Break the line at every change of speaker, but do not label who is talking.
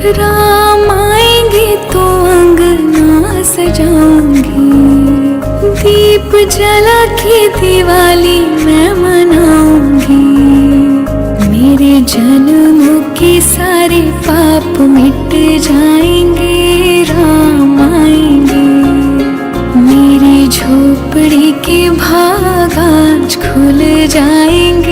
राम आएंगे तो अंगना सजाऊंगी, दीप जला के दिवाली मैं मनाऊंगी। मेरे जन्मों के सारे पाप मिट जाएंगे, राम आएंगे। मेरी झोपड़ी के भाग आज खुल जाएंगे,